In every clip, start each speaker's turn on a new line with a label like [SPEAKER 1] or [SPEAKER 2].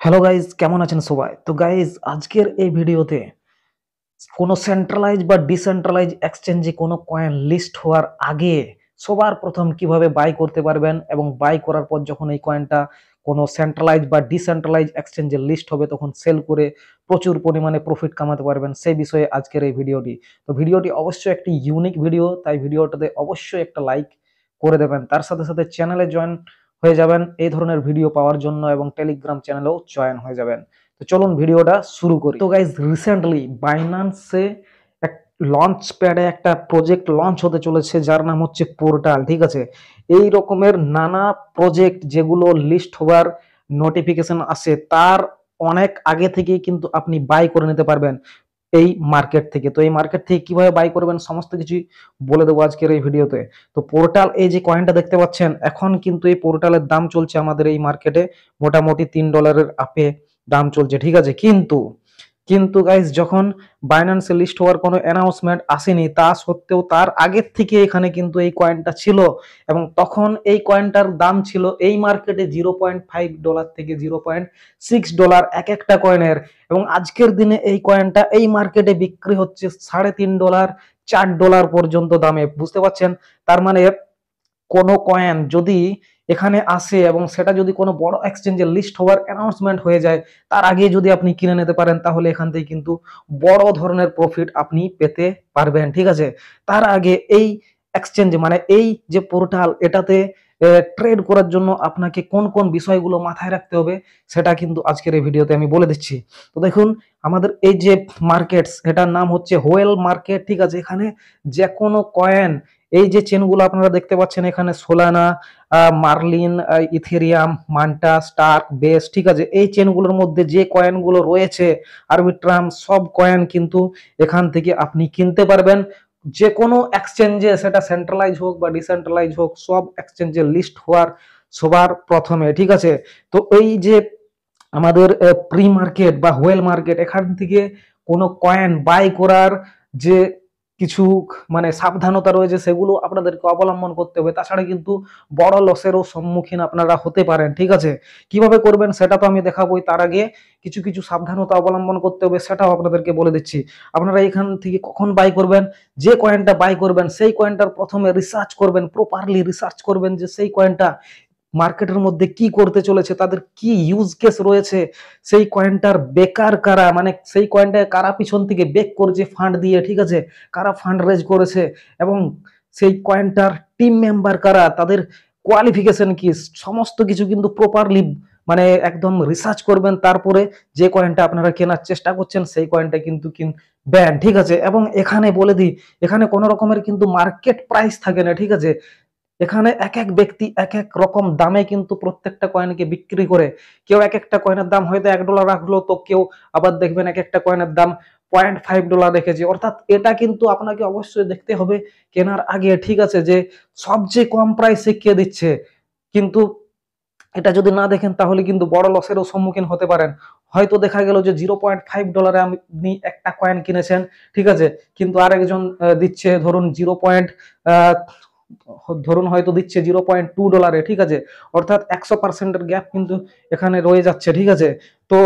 [SPEAKER 1] Hello guys, কেমন আছেন সবাই? তো গাইজ, আজকের এই ভিডিওতে কোনো সেন্ট্রালাইজ বা ডিসেন্ট্রালাইজ এক্সচেঞ্জে কোনো কয়েন লিস্ট হওয়ার আগে সবার প্রথম কিভাবে বাই করতে পারবেন এবং বাই করার পর যখন এই কয়েনটা কোনো সেন্ট্রালাইজ বা ডিসেন্ট্রালাইজ এক্সচেঞ্জে লিস্ট হবে তখন সেল করে প্রচুর পরিমাণে প্রফিট কামাতে পারবেন, সেই বিষয়ে আজকের এই ভিডিওটি। তো ভিডিওটি অবশ্যই একটি ইউনিক ভিডিও, তাই ভিডিওটাতে অবশ্যই একটা লাইক করে দেবেন। তার সাথে সাথে চ্যানেলে জয়েন হয়ে যাবেন এই ধরনের ভিডিও পাওয়ার জন্য এবং টেলিগ্রাম চ্যানেলেও জয়েন হয়ে যাবেন। তো চলুন ভিডিওটা শুরু করি। তো গাইজ, রিসেন্টলি বাইন্যান্সে এক লঞ্চ প্যাডে একটা প্রজেক্ট লঞ্চ হতে চলেছে যার নাম হচ্ছে পোর্টাল। ঠিক আছে, এই রকমের নানা প্রজেক্ট যেগুলো লিস্ট হওয়ার নোটিফিকেশন আসে তার অনেক আগে থেকেই কিন্তু আপনি বাই করে নিতে পারবেন এই মার্কেট থেকে। তো এই মার্কেট থেকে কিভাবে বাই করবেন সমস্ত কিছুই বলে দেবো আজকের এই ভিডিওতে। তো পোর্টাল, এই যে কয়েনটা দেখতে পাচ্ছেন, এখন কিন্তু এই পোর্টালের দাম চলছে আমাদের এই মার্কেটে মোটামুটি $3 আপে দাম চলছে। ঠিক আছে, কিন্তু কিন্তু গাইস, যখন বাইন্যান্সে লিস্ট হওয়ার কোনো অ্যানাউন্সমেন্ট আসেনি তা সত্ত্বেও তার আগের থেকে এখানে কিন্তু এই কয়েনটা ছিল এবং তখন এই কয়েনটার দাম ছিল এই মার্কেটে $0.5 থেকে $0.6 এক একটা কয়েনের। এবং আজকের দিনে এই কয়েনটা এই মার্কেটে বিক্রি হচ্ছে $3.5 $4 পর্যন্ত দামে। বুঝতে পারছেন? তার মানে কোনো কয়েন যদি এখানে আসে এবং সেটা যদি কোনো বড় এক্সচেঞ্জে লিস্ট হওয়ার অ্যানাউন্সমেন্ট হয়ে যায় তার আগে যদি আপনি কিনে নিতে পারেন তাহলে এখান থেকে কিন্তু বড় ধরনের প্রফিট আপনি পেতে পারবেন। ঠিক আছে, তার আগে এই এক্সচেঞ্জে মানে এই যে পোর্টাল, এটাতে ট্রেড করার জন্য আপনাকে কোন কোন বিষয়গুলো মাথায় রাখতে হবে সেটা কিন্তু আজকের এই ভিডিওতে আমি বলে দিচ্ছি। তো দেখুন, আমাদের এই যে মার্কেটস, এটার নাম হচ্ছে হোয়েল মার্কেট। ঠিক আছে, এখানে যে কোনো কয়েন, এই যে চেনগুলো আপনারা দেখতে পাচ্ছেন এখানে, Solana, Merlin, Ethereum, Manta, Stark, Base, ঠিক আছে, এই চেনগুলোর মধ্যে যে কয়েনগুলো রয়েছে, আরবিট্রাম, সব কয়েন কিন্তু এখান থেকে আপনি কিনতে পারবেন যে কোনো এক্সচেঞ্জে, সেটা সেন্ট্রালাইজ হোক বা ডিসেন্ট্রালাইজ হোক, সব এক্সচেঞ্জে লিস্ট হওয়ার সবার প্রথমে। ঠিক আছে, তো এই যে আমাদের প্রি মার্কেট বা হোয়েল মার্কেট, এখান থেকে কোনো কয়েন বাই করার যে কিছু মানে সাবধানতা রয়েছে সেগুলো আপনাদেরকে অবলম্বন করতে হবে, তাছাড়া কিন্তু বড় লসেরও সম্মুখীন আপনারা হতে পারেন। ঠিক আছে, কিভাবে করবেন সেটা তো আমি দেখাবোই, তার আগে কিছু কিছু সাবধানতা অবলম্বন করতে হবে সেটাও আপনাদেরকে বলে দিচ্ছি। আপনারা এখান থেকে কখন বাই করবেন, যে কয়েনটা বাই করবেন সেই কয়েনটার প্রথমে রিসার্চ করবেন, প্রপারলি রিসার্চ করবেন যে সেই কয়েনটা মার্কেটের মধ্যে কি করতে চলেছে, তাদের কি ইউজ কেস রয়েছে, সেই কয়েনটার বেকার কারা, মানে সেই কয়েনটা কারা পিছন থেকে বেক করেছে ফান্ড দিয়ে। ঠিক আছে, কারা ফান্ড রেজ করেছে এবং সেই কয়েনটার টিম মেম্বার কারা, তাদের কোয়ালিফিকেশন কি, সমস্ত কিছু কিন্তু প্রপারলি মানে একদম রিসার্চ করবেন। তারপরে যে কয়েনটা আপনারা কেনার চেষ্টা করছেন সেই কয়েনটা কিন্তু কিনবেন। ঠিক আছে, এবং এখানে বলে দিই, এখানে কোনো রকমের কিন্তু মার্কেট প্রাইস থাকে না। ঠিক আছে, এখানে এক এক ব্যক্তি এক এক রকম দামে কিন্তু প্রত্যেকটা কয়েনকে বিক্রি করে। কেউ এক একটা কয়েনের দাম হয়তো $1 রাখলো, তো কেউ আবার দেখবেন এক একটা কয়েনের দাম $0.5 রেখেছে। অর্থাৎ এটা কিন্তু আপনাকে অবশ্যই দেখতে হবে কেনার আগে। ঠিক আছে, যে সবচেয়ে কম প্রাইসে কে দিচ্ছে, কিন্তু এটা যদি না দেখেন তাহলে কিন্তু বড় লসেরও সম্মুখীন হতে পারেন। হয়তো দেখা গেল যে $0.5 আপনি একটা কয়েন কিনেছেন, ঠিক আছে, কিন্তু আরেকজন দিচ্ছে ধরুন ধরুন হয়তো দিচ্ছে $0.2। ঠিক আছে, অর্থাৎ 100%-এর গ্যাপ কিন্তু এখানে রয়ে যাচ্ছে। ঠিক আছে, তো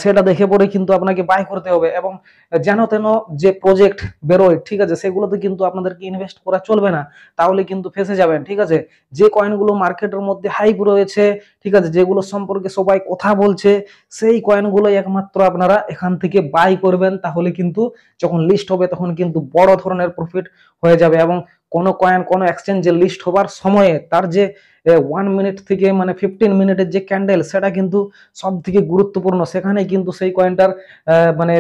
[SPEAKER 1] সেটা দেখে পরে কিন্তু আপনাকে বাই করতে হবে এবং যেন তেন যে প্রজেক্ট বেরোয়, ঠিক আছে, সেগুলোতে কিন্তু আপনাদেরকে ইনভেস্ট করা চলবে না, তাহলে কিন্তু ফেসে যাবেন। ঠিক আছে, যে কয়েনগুলো মার্কেটের মধ্যে হাইপ রয়েছে, ঠিক আছে, যেগুলো সম্পর্কে সবাই কথা বলছে, সেই কয়েনগুলো একমাত্র আপনারা এখান থেকে বাই করবেন, তাহলে কিন্তু যখন লিস্ট হবে তখন কিন্তু বড় ধরনের প্রফিট হয়ে যাবে। এবং কোনো কয়েন কোনো এক্সচেঞ্জে লিস্ট হবার সময়ে তার যে 1 মিনিট থেকে মানে 15 মিনিটের যে ক্যান্ডেল, সেটা কিন্তু সব থেকে গুরুত্বপূর্ণ। সেখানে কিন্তু সেই কয়েনটার মানে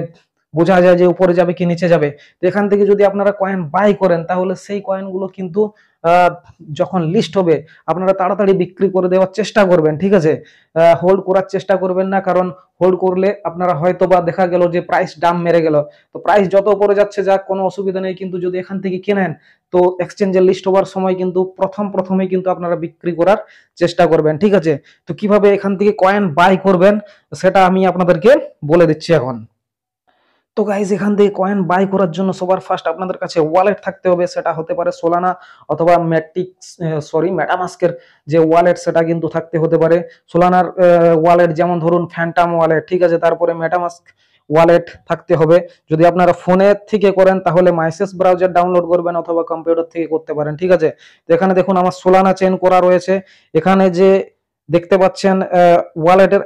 [SPEAKER 1] বোঝা যায় যে উপরে যাবে কি নিচে যাবে। তো এখান থেকে যদি আপনারা কয়েন বাই করেন তাহলে সেই কয়েনগুলো কিন্তু যখন লিস্ট হবে আপনারা তাড়াতাড়ি বিক্রি করে দেওয়ার চেষ্টা করবেন। ঠিক আছে, হোল্ড করার চেষ্টা করবেন না, কারণ হোল্ড করলে আপনারা হয়তো বা দেখা গেল যে প্রাইস ডাম মেরে গেল, তো প্রাইস যত উপরে যাচ্ছে যাক, কোনো অসুবিধা নেই, কিন্তু যদি এখান থেকে কেনেন তো এক্সচেঞ্জে লিস্ট হওয়ার সময় কিন্তু প্রথমেই কিন্তু আপনারা বিক্রি করার চেষ্টা করবেন। ঠিক আছে, তো কিভাবে এখান থেকে কয়েন বাই করবেন সেটা আমি আপনাদেরকে বলে দিচ্ছি এখন। তো গাইজ এখান থেকে কয়েন বাই করার জন্য সবার ফার্স্ট আপনাদের কাছে ওয়ালেট থাকতে হবে, সেটা হতে পারে সোলানা অথবা মেটামাস্কের যে ওয়ালেট সেটা কিন্তু থাকতে হতে পারে। সোলানার ওয়ালেট যেমন ধরুন ফ্যান্টাম ওয়ালেট, ঠিক আছে, তারপরে মেটামাস্ক ওয়ালেট থাকতে হবে। যদি আপনারা ফোনের থেকে করেন তাহলে মাইসেস ব্রাউজার ডাউনলোড করবেন অথবা কম্পিউটার থেকে করতে পারেন, ঠিক আছে। তো এখানে দেখুন আমার সোলানা চেন করা রয়েছে। এখানে যে দেখতে পাচ্ছেন ওয়ালেটের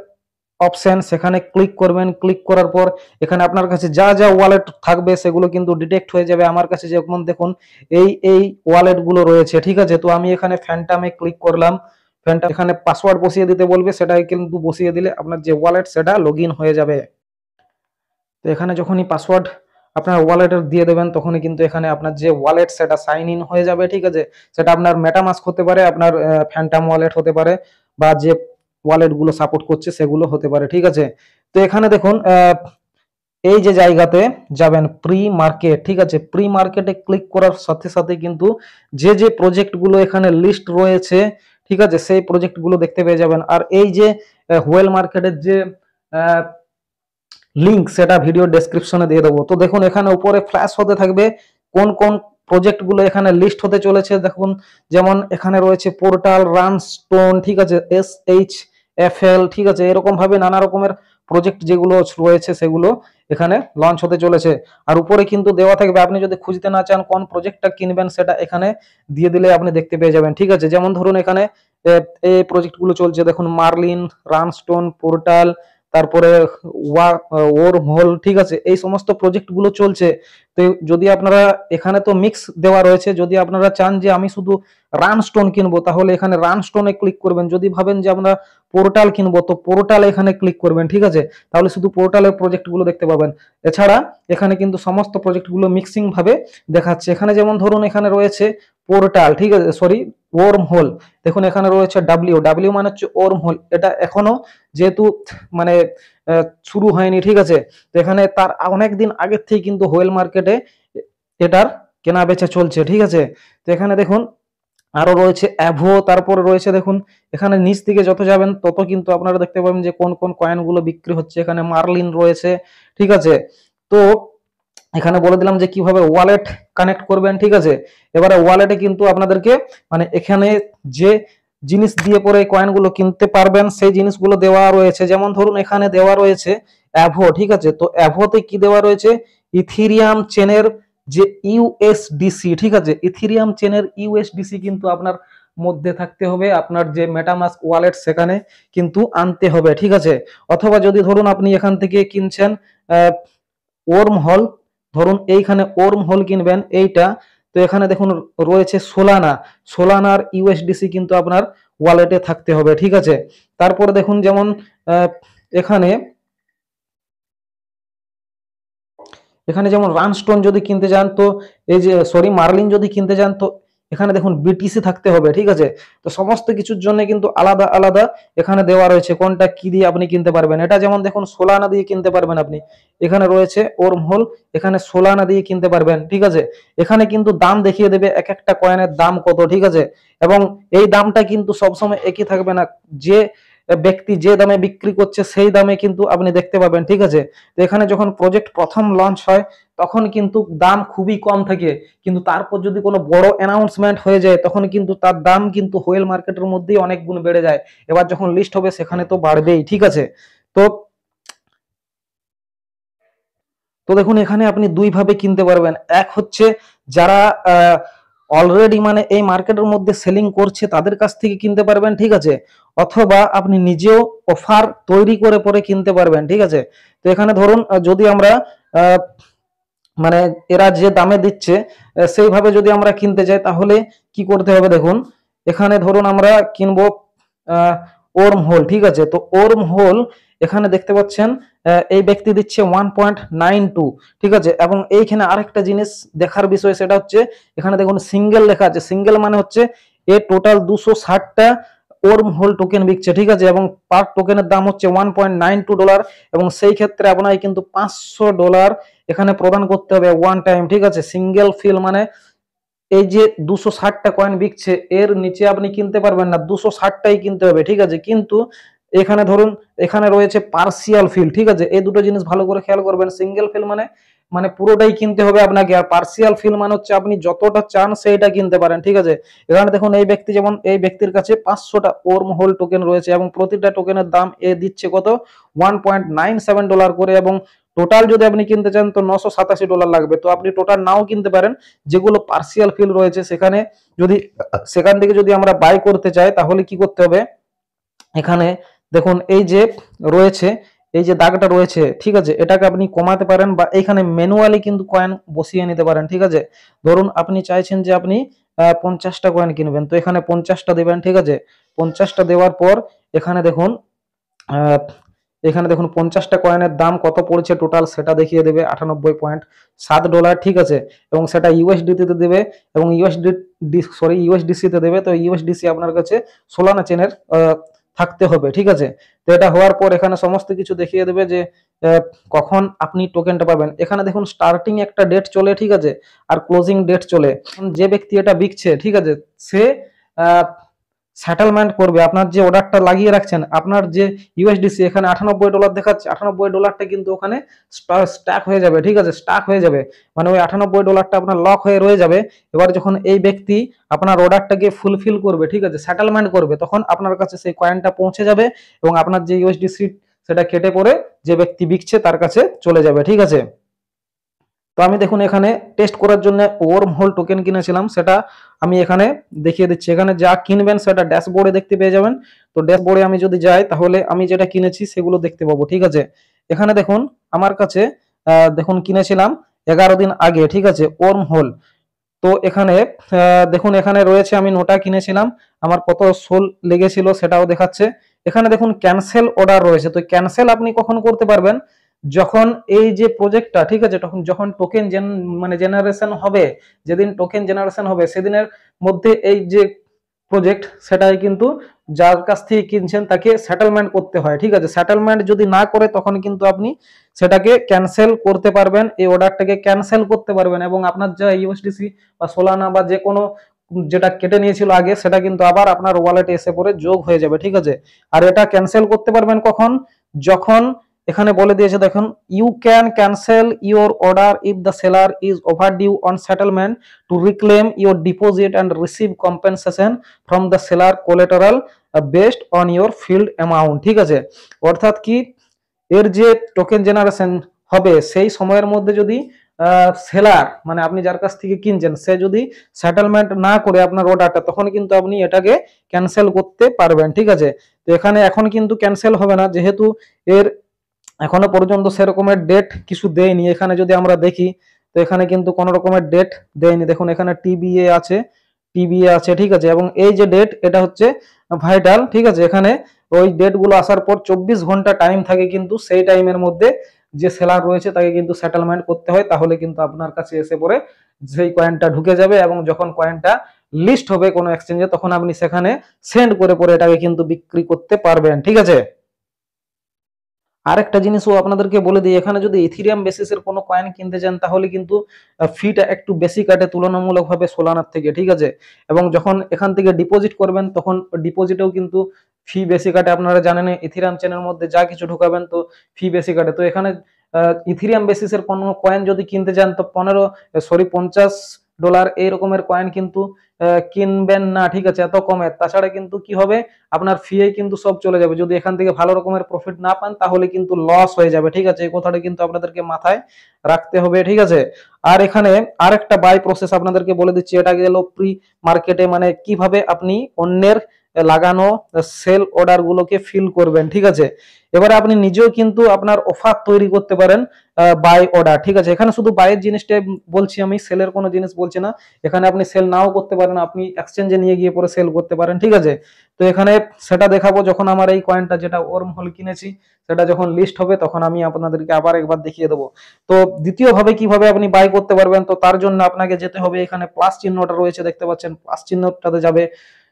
[SPEAKER 1] অপশন, সেখানে ক্লিক করবেন। ক্লিক করার পর এখানে আপনার কাছে যা যা ওয়ালেট থাকবে সেগুলো কিন্তু ডিটেক্ট হয়ে যাবে। আমার কাছে যেমন দেখুন এই ওয়ালেট গুলো রয়েছে, ঠিক আছে। তো আমি এখানে ফ্যান্টামে ক্লিক করলাম। ফ্যান্টাম এখানে পাসওয়ার্ড বসিয়ে দিতে বলবে, সেটাই কিন্তু বসিয়ে দিলে আপনার যে ওয়ালেট সেটা লগ ইন হয়ে যাবে। তো এখানে যখনই পাসওয়ার্ড আপনার ওয়ালেটের দিয়ে দেবেন তখনই কিন্তু এখানে আপনার যে ওয়ালেট সেটা সাইন ইন হয়ে যাবে, ঠিক আছে। সেটা আপনার মেটামাস্ক হতে পারে, আপনার ফ্যান্টাম ওয়ালেট হতে পারে, বা যে ওয়ালেট গুলো সাপোর্ট করছে সেগুলো হতে পারে, ঠিক আছে। তো এখানে দেখুন এই যে জায়গাতে যাবেন প্রি মার্কেট, ঠিক আছে। প্রি মার্কেটে ক্লিক করার সাথে সাথে কিন্তু যে যে প্রজেক্ট গুলো এখানে লিস্ট রয়েছে, ঠিক আছে, সেই প্রজেক্ট গুলো দেখতে পেয়ে যাবেন। আর এই যে হোয়েল মার্কেটের যে লিংক সেটা ভিডিও ডেসক্রিপশনে দিয়ে দেবো। তো দেখুন এখানে উপরে ফ্ল্যাশ হতে থাকবে কোন কোন প্রজেক্ট গুলো এখানে লিস্ট হতে চলেছে। দেখুন যেমন এখানে রয়েছে পোর্টাল, রানস্টোন, ঠিক আছে, SHFL, ঠিক আছে, এরকম ভাবে নানা রকমের প্রজেক্ট যেগুলো রয়েছে সেগুলো এখানে লঞ্চ হতে চলেছে। আর উপরে কিন্তু দেওয়া থাকবে, আপনি যদি খুঁজতে না চান কোন প্রজেক্টটা কিনবেন সেটা এখানে দিয়ে দিলে আপনি দেখতে পেয়ে যাবেন, ঠিক আছে। যেমন ধরুন এখানে এই প্রজেক্ট গুলো চলছে, দেখুন মার্লিন, রানস্টোন, পোর্টাল, তারপরে ওয়ার্মহোল, ঠিক আছে, এই সমস্ত প্রজেক্ট গুলো চলছে। তো যদি আপনারা এখানে তো মিক্স দেওয়া রয়েছে, যদি আপনারা চান যে আমি শুধু রানস্টোন কিনবো তাহলে এখানে রানস্টোনে ক্লিক করবেন। যদি ভাবেন যে আমরা পোর্টাল কিনবো তো পোর্টাল এখানে ক্লিক করবেন, ঠিক আছে, তাহলে শুধু পোর্টালের প্রজেক্ট গুলো দেখতে পাবেন। এছাড়া এখানে কিন্তু সমস্ত প্রজেক্ট গুলো মিক্সিং ভাবে দেখাচ্ছে। এখানে যেমন ধরুন এখানে রয়েছে পোর্টাল, ঠিক আছে, ওয়ার্মহোল, দেখুন এখানে রয়েছে ডাব্লিউ মানে হচ্ছে ওয়ার্মহোল। এটা এখনো যেহেতু মানে শুরু হয়নি, ঠিক আছে, তো এখানে তার অনেক দিন আগের থেকে কিন্তু হোয়েল মার্কেটে এটার কেনা বেচা চলছে, ঠিক আছে। তো এখানে দেখুন আরো রয়েছে অ্যাভো, তারপরে রয়েছে দেখুন এখানে নিচ দিকে যত যাবেন তত কিন্তু আপনারা দেখতে পাবেন যে কোন কোন কয়েন গুলো বিক্রি হচ্ছে। এখানে মার্লিন রয়েছে, ঠিক আছে। তো এখানে বলে দিলাম যে কিভাবে ওয়ালেট কানেক্ট করবেন, ঠিক আছে। এবারে ওয়ালেটে কিন্তু আপনাদেরকে মানে এখানে যে জিনিস দিয়ে পরে কয়েনগুলো কিনতে পারবেন সেই জিনিসগুলো দেওয়া রয়েছে। যেমন ধরুন এখানে দেওয়া রয়েছে অ্যাভো, ঠিক আছে। তো অ্যাভোতে কি দেওয়া রয়েছে, ইথিরিয়াম চেনের যে ইউএসডিসি, ঠিক আছে, ইথিরিয়াম চেনের ইউএসডিসি কিন্তু আপনার মধ্যে থাকতে হবে, আপনার যে মেটামাস্ক ওয়ালেট সেখানে কিন্তু আনতে হবে, ঠিক আছে। অথবা যদি ধরুন আপনি এখান থেকে কিনছেন ওয়ার্মহোল, ধরুন এইখানে ওয়ার্মহোল কিনবেন এইটা, তো এখানে দেখুন রয়েছে সোলানার ইউএসডিসি কিন্তু আপনার ওয়ালেটে থাকতে হবে, ঠিক আছে। তারপরে দেখুন যেমন এখানে এখানে যেমন রানস্টোন যদি কিনতে যান তো এই যে মার্লিন যদি কিনতে যান তো এখানে দেখুন বিটিসি থাকতে হবে, ঠিক আছে। তো সমস্ত কিছুর জন্য কিন্তু আলাদা আলাদা এখানে দেওয়া রয়েছে কোনটা কি দিয়ে আপনি কিনতে পারবেন। এটা যেমন দেখুন সোলানা দিয়ে কিনতে পারবেন আপনি, এখানে রয়েছে ওর্মহোল, এখানে সোলানা দিয়ে কিনতে পারবেন, ঠিক আছে। এখানে কিন্তু দাম দেখিয়ে দেবে এক একটা কয়েনের দাম কত, ঠিক আছে। এবং এই দামটা কিন্তু সবসময় একই থাকবে না, যে ব্যক্তি যে দামে বিক্রি করছে সেই দামে কিন্তু আপনি দেখতে পাবেন, ঠিক আছে। তো এখানে যখন প্রজেক্ট প্রথম লঞ্চ হয় তখন কিন্তু দাম খুবই কম থাকে, কিন্তু তারপর যদি কোনো বড় অ্যানাউন্সমেন্ট হয়ে যায় তখন কিন্তু তার দাম কিন্তু হোয়েল মার্কেটের মধ্যেই অনেক গুণ বেড়ে যায়। এবার যখন লিস্ট হবে সেখানে তো বাড়বেই, ঠিক আছে। তো তো দেখুন এখানে আপনি দুই ভাবে কিনতে পারবেন। এক হচ্ছে যারা অলরেডি মানে এই মার্কেটের মধ্যে সেলিং করছে তাদের কাছ থেকে কিনতে পারবেন, ঠিক আছে। অথবা আপনি নিজেও অফার তৈরি করে পরে কিনতে পারবেন, ঠিক আছে। তো এখানে ধরুন যদি আমরা মানে এরা যে দামে দিচ্ছে সেইভাবে যদি আমরা কিনতে যাই তাহলে কি করতে হবে, দেখুন এখানে ধরুন আমরা কিনবো ওর্মহোল, ঠিক আছে। তো ওর্মহোল এখানে দেখতে পাচ্ছেন এই ব্যক্তি দিচ্ছে 1.92, ঠিক আছে। এবং এইখানে আরেকটা জিনিস দেখার বিষয়, সেটা হচ্ছে এখানে দেখুন সিঙ্গেল লেখা আছে। সিঙ্গেল মানে হচ্ছে এ টোটাল 260টা ওর্মহোল টোকেন বিকছে, ঠিক আছে। এবং পার টোকেনের দাম হচ্ছে $1.92, এবং সেই ক্ষেত্রে আপনাকে কিন্তু $500 এখানে প্রদান করতে হবে ওয়ান টাইম, ঠিক আছে। সিঙ্গেল ফিল মানে এই যে 260টা কয়েন বিকছে এর নিচে আপনি কিনতে পারবেন না, 260টাই কিনতে হবে, ঠিক আছে। কিন্তু এখানে ধরুন এখানে রয়েছে পার্সিয়াল ফিল, ঠিক আছে, এই দুটো জিনিস ভালো করে খেয়াল করবেন। সিঙ্গেল ফিল মানে মানে পুরোটাই কিনতে হবে আপনাকে, আর পার্সিয়াল ফিল মানে হচ্ছে আপনি যতটা চান সেইটা কিনতে পারেন, ঠিক আছে। এখানে দেখুন এই ব্যক্তি, যেমন এই ব্যক্তির কাছে 500টা ওর্ম হোল টোকেন রয়েছে এবং প্রতিটা টোকেনের দাম এ দিচ্ছে কত $1.97 করে, এবং টোটাল যদি আপনি কিনতে চান তো $987 লাগবে। তো আপনি টোটাল নাও কিনতে পারেন, যেগুলো পার্সিয়াল ফিল রয়েছে সেখানে যদি সেখান থেকে যদি আমরা বাই করতে চাই তাহলে কি করতে হবে, এখানে দেখুন এই যে রয়েছে, এই যে দাগটা রয়েছে, ঠিক আছে, এটাকে আপনি কমাতে পারেন বা এখানে ম্যানুয়ালি কিন্তু কয়েন বসিয়ে নিতে পারেন, ঠিক আছে। ধরুন আপনি চাইছেন যে আপনি 50টা কয়েন কিনবেন, তো এখানে 50টা দেবেন, ঠিক আছে। 50টা দেওয়ার পর এখানে দেখুন আহ, এখানে দেখুন 50টা কয়েনের দাম কত পড়েছে টোটাল সেটা দেখিয়ে দেবে $98.7, ঠিক আছে। এবং সেটা ইউএসডিতে দেবে এবং ইউএসডিসি তে দেবে। তো ইউএসডিসি আপনার কাছে সোলানা চেনের থাকতে হবে, ঠিক আছে। তো এটা হওয়ার পর এখানে সমস্ত কিছু দেখিয়ে দেবে যে কখন আপনি টোকেনটা পাবেন। এখানে দেখুন স্টার্টিং একটা ডেট চলে, ঠিক আছে, আর ক্লোজিং ডেট চলে। যে ব্যক্তি এটা বিকছে, ঠিক আছে, সে সেটেলমেন্ট করবে আপনার যে অর্ডারটা লাগিয়ে রাখছেন, আপনার যে ইউএসডিসি এখানে $98 দেখাচ্ছে, $98টা কিন্তু ওখানে স্টাক হয়ে যাবে, ঠিক আছে, স্টাক হয়ে যাবে, মানে ওই $98টা আপনার লক হয়ে রয়ে যাবে। এবার যখন এই ব্যক্তি আপনার অর্ডারটাকে ফুলফিল করবে, ঠিক আছে, সেটেলমেন্ট করবে, তখন আপনার কাছে সেই কয়েনটা পৌঁছে যাবে এবং আপনার যে ইউএসডিসি সেটা কেটে পড়ে যে ব্যক্তি বিকছে তার কাছে চলে যাবে, ঠিক আছে। তো আমি দেখুন এখানে টেস্ট করার জন্য ওয়ার্ম হোল টোকেন কিনেছিলাম, সেটা আমি এখানে দেখিয়ে দিচ্ছি। এখানে যা কিনবেন সেটা ড্যাশবোর্ডে দেখতে পেয়ে যাবেন। তো ড্যাশবোর্ডে আমি যদি যাই তাহলে আমি যেটা কিনেছি সেগুলো দেখতে পাবো, ঠিক আছে। এখানে দেখুন আমার কাছে দেখুন কিনেছিলাম 11 দিন আগে, ঠিক আছে, ওয়ার্ম হোল। তো এখানে দেখুন এখানে রয়েছে আমি নোটা কিনেছিলাম, আমার কত সোল লেগেছিল সেটাও দেখাচ্ছে। এখানে দেখুন ক্যান্সেল অর্ডার রয়েছে। তো ক্যান্সেল আপনি কখন করতে পারবেন, যখন এই যে প্রজেক্টটা, ঠিক আছে, তখন যখন টোকেন মানে জেনারেশন হবে, যেদিন টোকেন জেনারেশন হবে সেদিনের মধ্যে এই যে প্রজেক্ট সেটাই কিন্তু যার কাছ থেকে কিনছেন তাকে সেটেলমেন্ট করতে হয়, ঠিক আছে। সেটেলমেন্ট যদি না করে তখন কিন্তু আপনি সেটাকে ক্যান্সেল করতে পারবেন, এই অর্ডারটাকে ক্যান্সেল করতে পারবেন, এবং আপনার যা ইউএসডিসি বা সোলানা বা যে কোনো যেটা কেটে নিয়েছিল আগে সেটা কিন্তু আবার আপনার ওয়ালেটে এসে পড়ে যোগ হয়ে যাবে, ঠিক আছে। আর এটা ক্যান্সেল করতে পারবেন কখন, যখন এখানে বলে দিয়েছে দেখুন, you can cancel your order if the seller is overdue on settlement to reclaim your deposit and receive compensation from the seller collateral based on your filled amount, ঠিক আছে। অর্থাৎ কি, এর যে টোকেন জেনারেশন হবে সেই সময়ের মধ্যে যদি সেলার মানে আপনি যার কাছ থেকে কিনছেন সে যদি সেটেলমেন্ট না করে আপনার অর্ডারটা, তখন কিন্তু আপনি এটাকে ক্যান্সেল করতে পারবেন, ঠিক আছে। তো এখানে এখন কিন্তু ক্যান্সেল হবে না, যেহেতু এর এখনো পর্যন্ত সেরকমের ডেট কিছু দেয়নি। এখানে যদি আমরা দেখি তো এখানে কিন্তু কোনো রকমের ডেট দেয়নি। দেখুন এখানে টিবিএ আছে, ঠিক আছে, এবং এই যে ডেট এটা হচ্ছে ভাইটাল, ঠিক আছে। এখানে ওই ডেট গুলো আসার পর 24 ঘন্টা টাইম থাকে, কিন্তু সেই টাইমের মধ্যে যে সেলার রয়েছে তাকে কিন্তু সেটেলমেন্ট করতে হয়, তাহলে কিন্তু আপনার কাছে এসে পড়ে সেই কয়েনটা ঢুকে যাবে, এবং যখন কয়েনটা লিস্ট হবে কোনো এক্সচেঞ্জে তখন আপনি সেখানে সেন্ড করে পরে এটাকে কিন্তু বিক্রি করতে পারবেন, ঠিক আছে। আরেকটা জিনিসও আপনাদেরকে বলে দিই, এখানে যদি ইথিরিয়াম বেসিসের কোনো কয়েন কিনতে চান তাহলে কিন্তু ফিটা একটু বেশি কাটে তুলনামূলকভাবে সোলানার থেকে, ঠিক আছে। এবং যখন এখান থেকে ডিপোজিট করবেন তখন ডিপোজিটেও কিন্তু ফি বেশি কাটে। আপনারা জানেন ইথিরিয়াম চেনের মধ্যে যা কিছু ঢুকাবেন তো ফি বেশি কাটে। তো এখানে ইথিরিয়াম বেসিসের কোনো কয়েন যদি কিনতে চান তো $50 এই রকমের কয়েন কিন্তু কিনবেন না, ঠিক আছে, এত কমে। তাছাড়া কিন্তু কি হবে, আপনার ফি কিন্তু সব চলে যাবে। যদি এখান থেকে ভালো রকমের প্রফিট না পান তাহলে কিন্তু লস হয়ে যাবে, ঠিক আছে। এই কথাটা কিন্তু আপনাদেরকে মাথায় রাখতে হবে, ঠিক আছে। আর এখানে আরেকটা বাই প্রসেস আপনাদেরকে বলে দিচ্ছি, এটা গেল প্রি মার্কেটে, মানে কিভাবে আপনি অন্যের লাগানো সেল অর্ডার গুলোকে ফিল করবেন, ঠিক আছে। এবারে আপনি নিজেও কিন্তু আপনার অফার তৈরি করতে পারেন বাই অর্ডার, ঠিক আছে। এখানে শুধু বাইয়ের জিনিসটা বলছি, আমি সেলের কোনো জিনিস বলছি না। এখানে আপনি সেল নাও করতে পারেন, আপনি এক্সচেঞ্জে নিয়ে গিয়ে পরে সেল করতে পারেন, ঠিক আছে। তো এখানে সেটা দেখাবো যখন আমার এই কয়েনটা যেটা ওয়ার্ম হোল কিনেছি সেটা যখন লিস্ট হবে তখন আমি আপনাদেরকে আবার একবার দেখিয়ে দেবো। তো দ্বিতীয়ভাবে কিভাবে আপনি বাই করতে পারবেন, তো তার জন্য আপনাকে যেতে হবে, এখানে প্লাস চিহ্নটা রয়েছে দেখতে পাচ্ছেন, প্লাস চিহ্নটাতে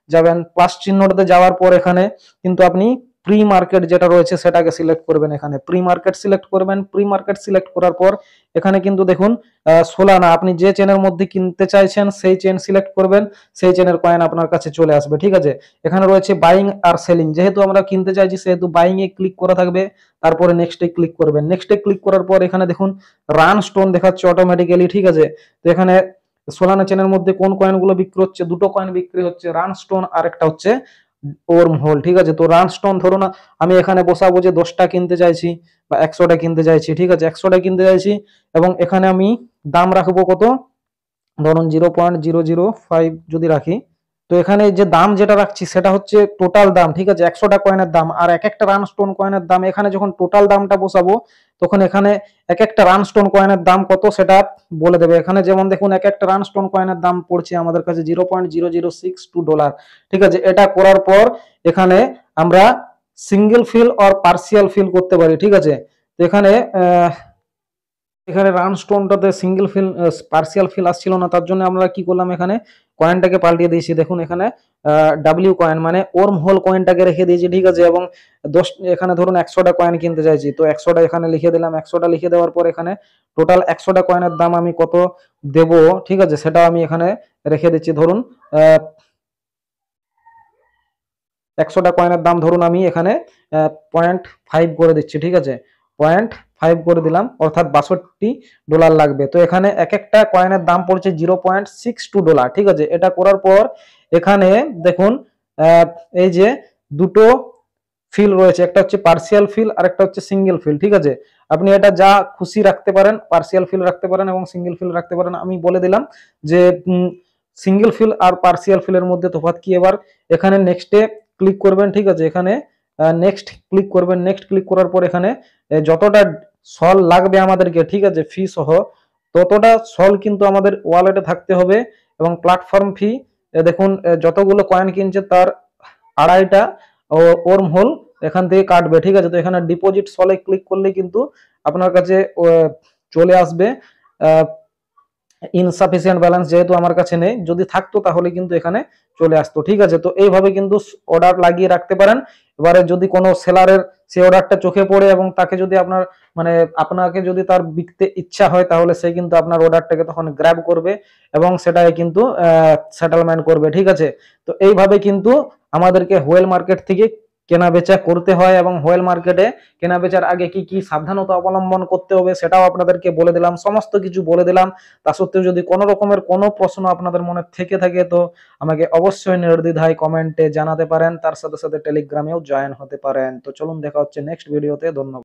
[SPEAKER 1] যাবেন। প্লাস চিহ্নটাতে যাওয়ার পর এখানে কিন্তু আপনি প্রি মার্কেট যেটা রয়েছে সেটাকে সিলেক্ট করবেন। এখানে প্রি মার্কেট সিলেক্ট করবেন। প্রি মার্কেট সিলেক্ট করার পর এখানে কিন্তু দেখুন সোলানা, আপনি যে চেনের মধ্যে কিনতে চাইছেন সেই চেন সিলেক্ট করবেন, সেই চেনের কয়েন আপনার কাছে চলে আসবে। ঠিক আছে, এখানে রয়েছে বাইং আর সেলিং, যেহেতু আমরা কিনতে চাইছি সেহেতু বাইং এ ক্লিক করা থাকবে, তারপরে নেক্সটে ক্লিক করবেন। নেক্সটে ক্লিক করার পর এখানে দেখুন রান স্টোন দেখাচ্ছে অটোমেটিক্যালি। ঠিক আছে, তো এখানে সোলানা চেনের মধ্যে কোন কয়েনগুলো বিক্রি হচ্ছে, দুটো কয়েন বিক্রি হচ্ছে, রান স্টোন আর একটা হচ্ছে ওর্ম হোল। ঠিক আছে, তো রান স্টোন ধরুন আমি এখানে বসাবো যে 10টা কিনতে চাইছি বা 100টা কিনতে চাইছি। ঠিক আছে, 100টা কিনতে চাইছি এবং এখানে আমি দাম রাখবো কত, ধরুন 0.005 যদি রাখি, তো এখানে যে দাম যেটা রাখছি সেটা হচ্ছে টোটাল দাম। ঠিক আছে, 100টা কয়েনের দাম, আর এক একটা রান স্টোন কয়েনের দাম এখানে যখন টোটাল দামটা বসাবো তখন এখানে এক একটা রান স্টোন কয়েনের দাম কত সেটা বলে দেবে। এখানে যেমন দেখুন এক একটা রান স্টোন কয়েনের দাম পড়ছে আমাদের কাছে $0.0062। ঠিক আছে, এটা করার পর এখানে আমরা সিঙ্গেল ফিল আর পার্সিয়াল ফিল করতে পারি। ঠিক আছে, তো এখানে এখানে রান স্টোনটাতে সিঙ্গেল ফিল পার্সিয়াল ফিল আসছিল না, তার জন্য আমরা কি করলাম, এখানে কয়েনটাকে পাল্টিয়ে দিয়েছি। দেখুন এখানে ডাব্লিউ কয়েন মানে ওর্ম হোল কয়েনটাকে রেখে দিয়েছি। ঠিক আছে, এবং 10 এখানে ধরুন 100টা কয়েন কিনতে চাইছি, তো 100টা এখানে লিখে দিলাম। 100টা লিখে দেওয়ার পর এখানে টোটাল 100টা কয়েনের দাম আমি কত দেব, ঠিক আছে, সেটা আমি এখানে রেখে দিচ্ছি। ধরুন 100টা কয়েনের দাম ধরুন আমি এখানে 0.5 করে দিচ্ছি। ঠিক আছে, 0.5 করে দিলাম, অর্থাৎ $62 লাগবে। তো এখানে এক একটা কয়েনের দাম পড়ছে $0.62। ঠিক আছে, এটা করার পর এখানে দেখুন এই যে দুটো ফিল রয়েছে, একটা হচ্ছে পার্সিয়াল ফিল আর একটা হচ্ছে সিঙ্গেল ফিল। ঠিক আছে, আপনি এটা যা খুশি রাখতে পারেন, পার্সিয়াল ফিল রাখতে পারেন এবং সিঙ্গেল ফিল রাখতে পারেন। আমি বলে দিলাম যে সিঙ্গেল ফিল আর পার্সিয়াল ফিলের মধ্যে তফাৎ কি। এবার এখানে নেক্সটে ক্লিক করবেন। ঠিক আছে, এখানে নেক্সট ক্লিক করবেন। নেক্সট ক্লিক করার পর এখানে যতটা সল লাগবে আমাদেরকে, ঠিক আছে, ফি সহ ততটা সল কিন্তু আমাদের ওয়ালেটে থাকতে হবে। এবং প্ল্যাটফর্ম ফি দেখুন যতগুলো কয়েন কিনছে তার 2.5টা ওর্ম হোল এখান থেকে কাটবে। ঠিক আছে, তো এখানে ডিপোজিট সলে ক্লিক করলে কিন্তু আপনার কাছে চলে আসবে ইনসাফিসিয়েন্ট ব্যালেন্স, যেহেতু আমার কাছে নেই, যদি থাকতো তাহলে কিন্তু এখানে চলে আসতো। ঠিক আছে, তো এইভাবে কিন্তু অর্ডার লাগিয়ে রাখতে পারেন। এবারে যদি কোনো সেলারের সেই অর্ডারটা চোখে পড়ে এবং তাকে যদি আপনার মানে আপনাকে যদি তার বিকতে ইচ্ছা হয় তাহলে সে কিন্তু আপনার অর্ডারটাকে তখন গ্র্যাব করবে এবং সেটাকে কিন্তু সেটেলমেন্ট করবে। ঠিক আছে, তো এইভাবে কিন্তু আমাদেরকে হোয়েল মার্কেট থেকে কেনা বেচা করতে হয় এবং হোয়েল মার্কেটে কেনা বেচার আগে কি কি সাবধানতা অবলম্বন করতে হবে সেটাও আপনাদেরকে বলে দিলাম, সমস্ত কিছু বলে দিলাম। তা সত্ত্বেও যদি কোনো রকমের কোনো প্রশ্ন আপনাদের মনে থেকে থাকে তো আমাকে অবশ্যই নির্দ্বিধায় কমেন্টে জানাতে পারেন, তার সাথে সাথে টেলিগ্রামেও জয়েন হতে পারেন। তো চলুন দেখা হচ্ছে নেক্সট ভিডিওতে। ধন্যবাদ।